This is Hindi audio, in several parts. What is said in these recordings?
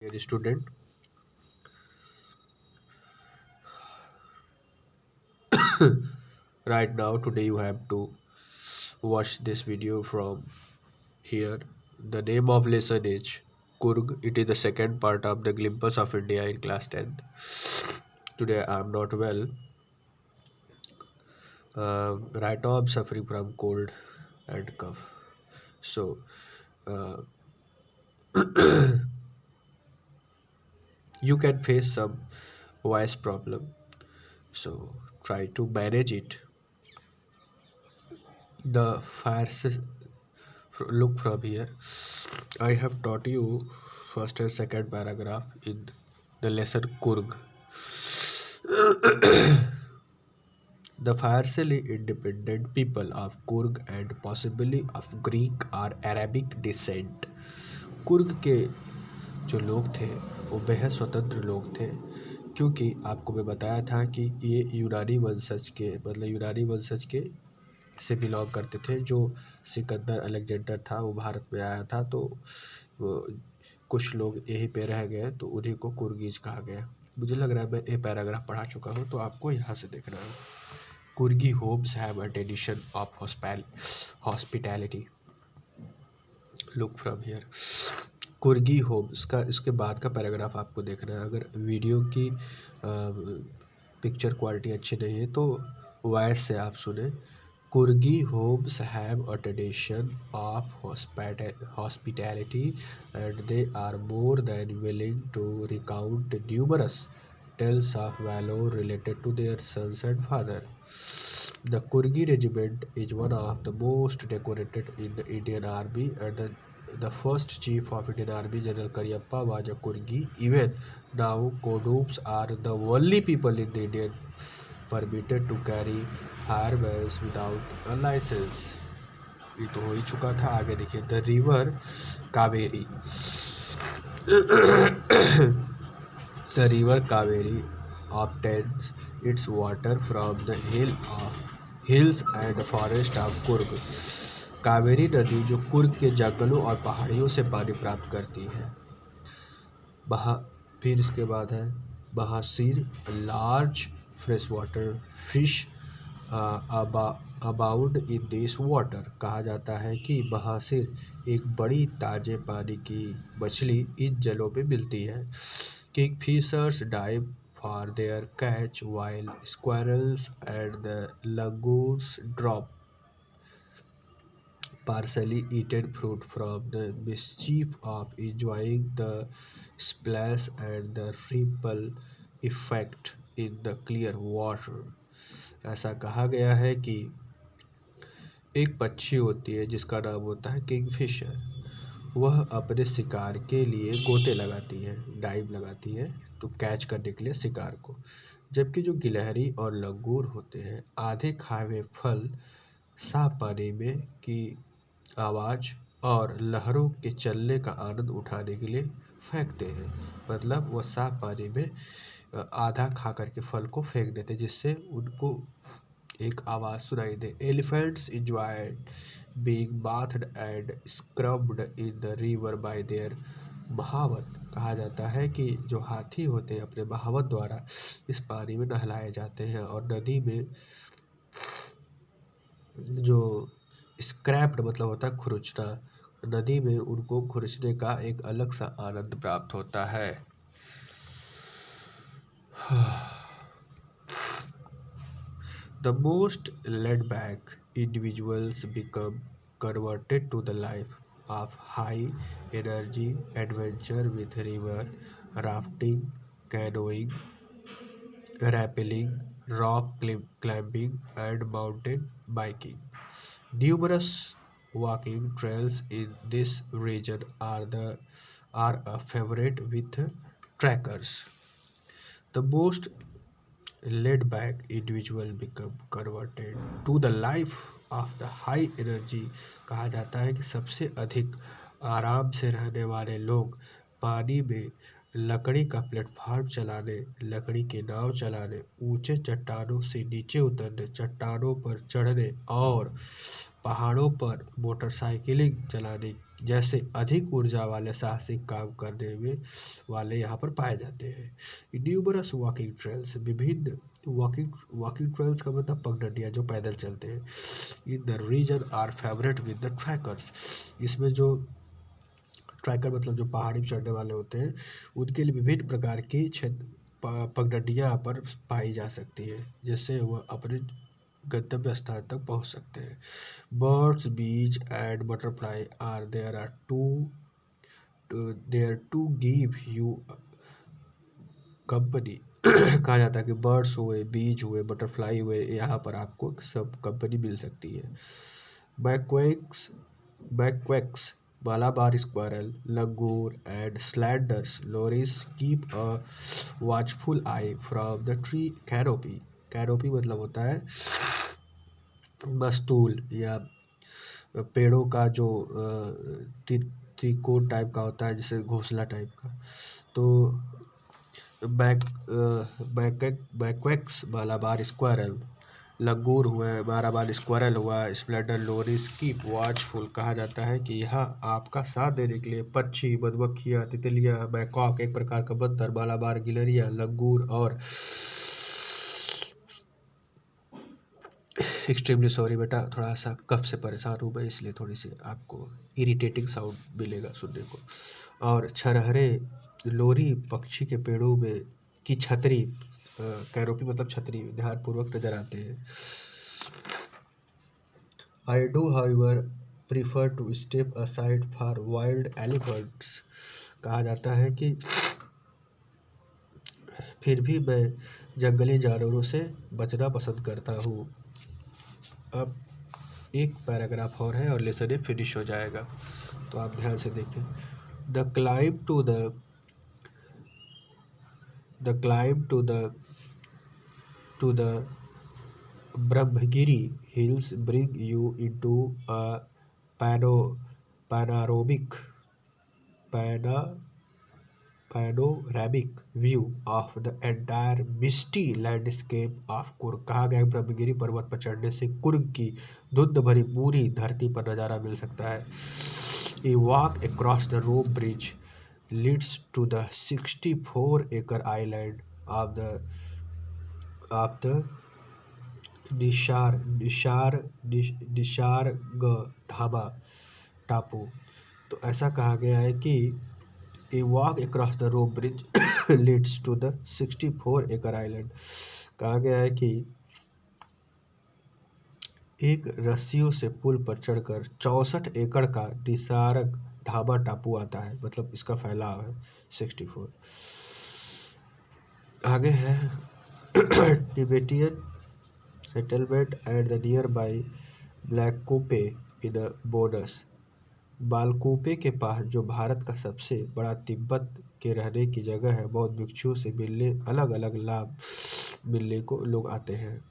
Dear student, right now today you have to watch this video from here. The name of lesson is Kurg. It is the second part of the Glimpse of India in class 10th. Today I am not well. Right now I'm suffering from cold and cough. So uh, you can face some voice problem. So try to manage it. The fire look from here. I have taught you first and second paragraph in the lesson Kurg. The fiercely independent people of Kurg and possibly of Greek or Arabic descent. Coorg के जो लोग थे वो बेहद स्वतंत्र लोग थे, क्योंकि आपको मैं बताया था कि ये यूनानी वंशज के यूनानी वंशज के से बिलोंग करते थे। जो सिकंदर अलेक्जेंडर था वो भारत में आया था, तो वो कुछ लोग यहीं पे रह गए, तो उन्हीं को कुर्गीज कहा गया। मुझे लग रहा है मैं ये पैराग्राफ पढ़ा चुका हूँ, तो आपको यहाँ से देखना है। Coorgi homes have a tradition of hospitality. Look from here. Coorgi homes का इसके बाद का पैराग्राफ आपको देखना है। अगर वीडियो की पिक्चर क्वालिटी अच्छी नहीं है तो वॉइस से आप सुने। Kurgi homes have a tradition of hospitality, and they are more than willing to recount numerous tales of valor related to their sons and father. The Kurgi regiment is one of the most decorated in the Indian Army, and the first chief of Indian Army, General Karyappa, was a Kurgi. Even now, Kodoops are the only people in the Indian permitted to carry firearms without a license. ये तो हो ही चुका था। आगे देखिए, the river Kaveri. The river Kaveri obtains its water from the hills and forest of Coorg. Kaveri नदी जो कुर्ग के जंगलों और पहाड़ियों से पानी प्राप्त करती है। फिर इसके बाद है बहासीर, large fresh water fish abound in this water. कहा जाता है कि बहासिर एक बड़ी ताजे पानी की मछली इन जलों में मिलती है। Kingfishers dive for their catch while squirrels and the lagoons drop partially eaten fruit from the mischief of enjoying the splash and the ripple effect in the clear water। ऐसा कहा गया है कि एक पक्षी होती है जिसका नाम होता है किंगफिशर। वह अपने शिकार के लिए गोते लगाती है, डाइव लगाती है, तो कैच करने के लिए शिकार को। जबकि जो गिलहरी और लंगूर होते हैं आधे खाए हुए फल साफ पानी में की आवाज़ और लहरों के चलने का आनंद उठाने के लिए फेंकते हैं। मतलब वो साफ पानी में आधा खा करके फल को फेंक देते, जिससे उनको एक आवाज़ सुनाई दे। Elephants enjoyed being bathed and scrubbed in the river by their महावत। कहा जाता है कि जो हाथी होते हैं अपने महावत द्वारा इस पानी में नहलाए जाते हैं, और नदी में जो स्क्रैप्ड मतलब होता है खुरचना, नदी में उनको खुरचने का एक अलग सा आनंद प्राप्त होता है। The most laid-back individuals become converted to the life of high-energy adventure with river rafting, canoeing, rappelling, rock climbing, and mountain biking. Numerous walking trails in this region are a favorite with trekkers. The most laid back individual become converted to the life of the high energy। कहा जाता है कि सबसे अधिक आराम से रहने वाले लोग पानी में लकड़ी का प्लेटफॉर्म चलाने, लकड़ी के नाव चलाने, ऊंचे चट्टानों से नीचे उतरने, चट्टानों पर चढ़ने और पहाड़ों पर मोटरसाइकिलिंग चलाने जैसे अधिक ऊर्जा वाले साहसिक काम करने में वाले यहाँ पर पाए जाते हैं। न्यूमरस वॉकिंग ट्रेल्स, विभिन्न वॉकिंग ट्रेल्स का मतलब पगडंडियाँ जो पैदल चलते हैं। In the region are favourite with the trekkers, इसमें जो ट्रैकर मतलब जो पहाड़ी पर चढ़ने वाले होते हैं उनके लिए विभिन्न प्रकार की पगडंडियाँ यहाँ पर पाई जा सकती है, जिससे वह अपने गंतव्य स्थान तक पहुंच सकते हैं। Birds, bees and butterfly are there to give you company. कहा जाता है कि बर्ड्स हुए, बीज हुए, बटरफ्लाई हुए, यहाँ पर आपको सब कंपनी मिल सकती है। बैकवैक्स, Malabar squirrel, langur, and slanders loris keep a watchful eye from the tree canopy. Canopy मतलब होता है मस्तूल या पेड़ों का जो त्रिकोण टाइप का होता है, जैसे घोंसला टाइप का। तो बैकवैक्स, मालाबार स्क्वायरल, लंगूर हुआ, मालाबार स्क्वायरल हुआ, स्प्लेंडर लोरिस की वॉचफुल। कहा जाता है कि यह आपका साथ देने के लिए पक्षी, मधुमक्खियाँ, तितलियाँ, बैकॉक एक प्रकार का बंदर, मालाबार गिलहरियाँ, लंगूर और एक्सट्रीमली सॉरी बेटा, थोड़ा सा कफ से परेशान हूँ मैं, इसलिए थोड़ी सी आपको इरिटेटिंग साउंड मिलेगा सुनने को। और छरहरे लोरी पक्षी के पेड़ों में की छतरी, कैनोपी मतलब छतरी, ध्यानपूर्वक नजर आते हैं। I do however prefer to step aside for wild elephants। कहा जाता है कि फिर भी मैं जंगली जानवरों से बचना पसंद करता हूँ। अब एक पैराग्राफ और है और लेसन ये फिनिश हो जाएगा, तो आप ध्यान से देखें। The climb to the Brahmagiri hills bring you into a panoramic view of the entire misty landscape of Kurg। कहा गया ब्रह्मगिरी पर्वत पर चढ़ने से कुर्ग की धुंध भरी पूरी धरती पर नज़ारा मिल सकता है। A walk across the rope bridge leads to the 64-acre island of the निसर्गधाम टापू। तो ऐसा कहा गया है कि a walk across the rope bridge leads to the 64-acre island. कहा गया है कि एक रस्सियों से पुल पर चढ़कर 64 एकड़ का निसर्गधाम टापू आता है, मतलब इसका फैलाव है 64। आगे है Tibetan settlement at the nearby Bylakuppe in बोनस। बालकोपे के पास, जो भारत का सबसे बड़ा तिब्बत के रहने की जगह है, बौद्ध भिक्षुओं से मिलने अलग अलग लाभ मिलने को लोग आते हैं।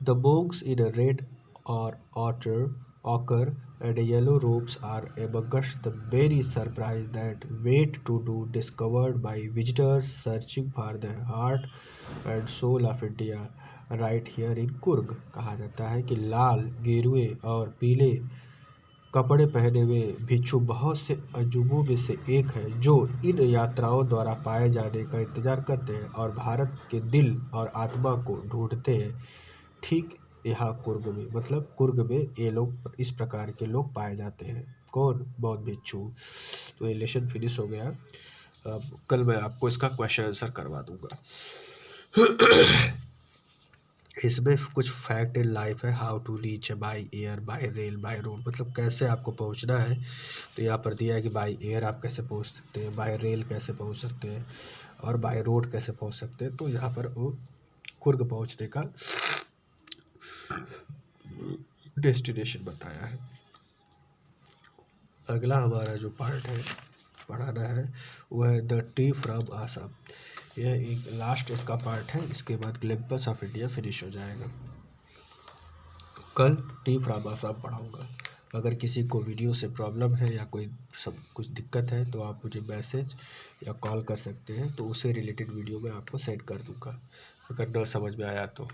The monks in a red or ochre and yellow robes are amongst the many surprises that wait to be discovered by visitors searching for the heart and soul of India right here in Kurg। कहा जाता है कि लाल, गेरुए और पीले कपड़े पहने हुए भिक्षु बहुत से अजूबों में से एक है जो इन यात्राओं द्वारा पाए जाने का इंतजार करते हैं और भारत के दिल और आत्मा को ढूंढते हैं। ठीक यहाँ कुर्ग में, मतलब कुर्ग में ये लोग, इस प्रकार के लोग पाए जाते हैं। कौन? बौद्ध भिक्षु। तो ये लेसन फिनिश हो गया। अब कल मैं आपको इसका क्वेश्चन आंसर करवा दूंगा। इसमें कुछ फैक्ट इन लाइफ है। How to reach by air, by rail, by road, मतलब कैसे आपको पहुंचना है। तो यहाँ पर दिया है कि बाय एयर आप कैसे पहुंच सकते हैं, बाय रेल कैसे पहुंच सकते हैं और बाय रोड कैसे पहुंच सकते हैं। तो यहाँ पर वो कुर्ग पहुंचने का डेस्टिनेशन बताया है। अगला हमारा जो पार्ट है पढ़ाना है वो है द टी फ्रॉम आसाम। यह एक लास्ट इसका पार्ट है, इसके बाद ग्लिम्पस ऑफ इंडिया फिनिश हो जाएगा। तो कल टी फ्रॉम आसाम पढ़ाऊँगा। अगर किसी को वीडियो से प्रॉब्लम है या कोई सब कुछ दिक्कत है तो आप मुझे मैसेज या कॉल कर सकते हैं, तो उससे रिलेटेड वीडियो मैं आपको सेंड कर दूँगा अगर न समझ में आया तो।